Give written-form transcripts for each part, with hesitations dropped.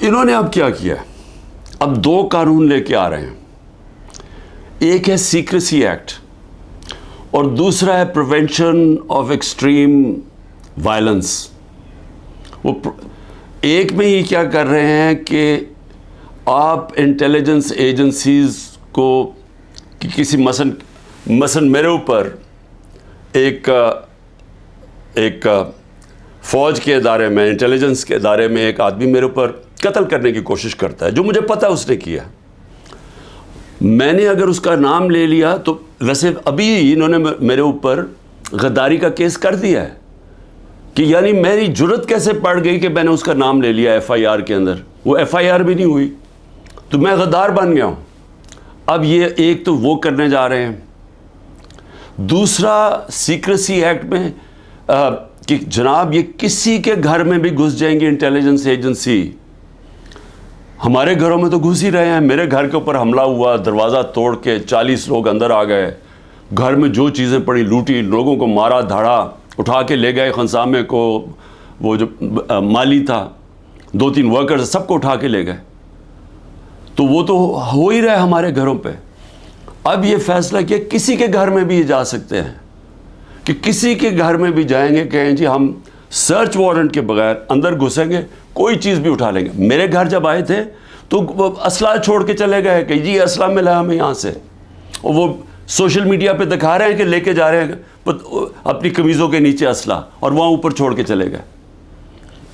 انہوں نے اب کیا کیا ہے؟ اب دو قانون لے کے آ رہے ہیں. ایک ہے سیکریسی ایکٹ اور دوسرا ہے پریونشن آف ایکسٹریم وائلنس. وہ ایک میں ہی کیا کر رہے ہیں کہ آپ انٹیلیجنس ایجنسیز کو کسی مثلا میرے اوپر ایک فوج کے ادارے میں، انٹیلیجنس کے ادارے میں ایک آدمی میرے اوپر قتل کرنے کی کوشش کرتا ہے، جو مجھے پتہ اس نے کیا. میں نے اگر اس کا نام لے لیا تو ویسے ابھی انہوں نے میرے اوپر غداری کا کیس کر دیا ہے کہ یعنی میری جرت کیسے پڑ گئی کہ میں نے اس کا نام لے لیا ایف آئی آر کے اندر. وہ ایف آئی آر بھی نہیں ہوئی تو میں غدار بن گیا ہوں. اب یہ ایک تو وہ کرنے جا رہے ہیں. دوسرا سیکریسی ایکٹ میں کہ جناب یہ کسی کے گھر میں بھی گھس جائیں گے انٹیلیجنس ایجنسی. ہمارے گھروں میں تو گھس ہی رہے ہیں. میرے گھر کے اوپر حملہ ہوا، دروازہ توڑ کے 40 لوگ اندر آ گئے، گھر میں جو چیزیں پڑی لوٹی، لوگوں کو مارا دھاڑا، اٹھا کے لے گئے خنسامے کو. وہ جو مالی تھا، 2-3 ورکرز سب کو اٹھا کے لے گئے. تو وہ تو ہو ہی رہا ہے ہمارے گھروں پہ. اب یہ فیصلہ کیا کسی کے گھر میں بھی یہ جا سکتے ہیں کہ کسی کے گھر میں بھی جائیں گے، کہیں جی ہم سرچ وارنٹ کے بغیر اندر گھسیں گے، کوئی چیز بھی اٹھا لیں گے. میرے گھر جب آئے تھے تو اسلحہ چھوڑ کے چلے گئے کہ جی اسلحہ ملا ہمیں یہاں سے. اور وہ سوشل میڈیا پہ دکھا رہے ہیں کہ لے کے جا رہے ہیں اپنی قمیضوں کے نیچے اسلحہ، اور وہاں اوپر چھوڑ کے چلے گئے.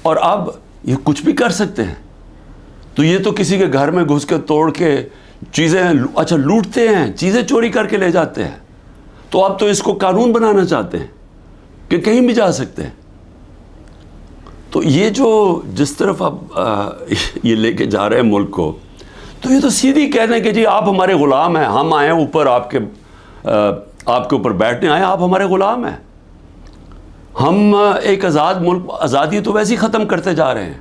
اور اب یہ کچھ بھی کر سکتے ہیں. تو یہ تو کسی کے گھر میں گھس کے توڑ کے چیزیں اچھا لوٹتے ہیں، چیزیں چوری کر کے لے جاتے ہیں. تو اب تو اس کو قانون بنانا چاہتے ہیں کہ کہیں بھی جا سکتے ہیں. تو یہ جو جس طرف اب یہ لے کے جا رہے ہیں ملک کو، تو یہ تو سیدھی کہہ دیں کہ جی آپ ہمارے غلام ہیں، ہم آئے ہیں اوپر آپ کے اوپر بیٹھنے آئے، آپ ہمارے غلام ہیں. ہم ایک آزاد ملک، آزادی تو ویسے ہی ختم کرتے جا رہے ہیں.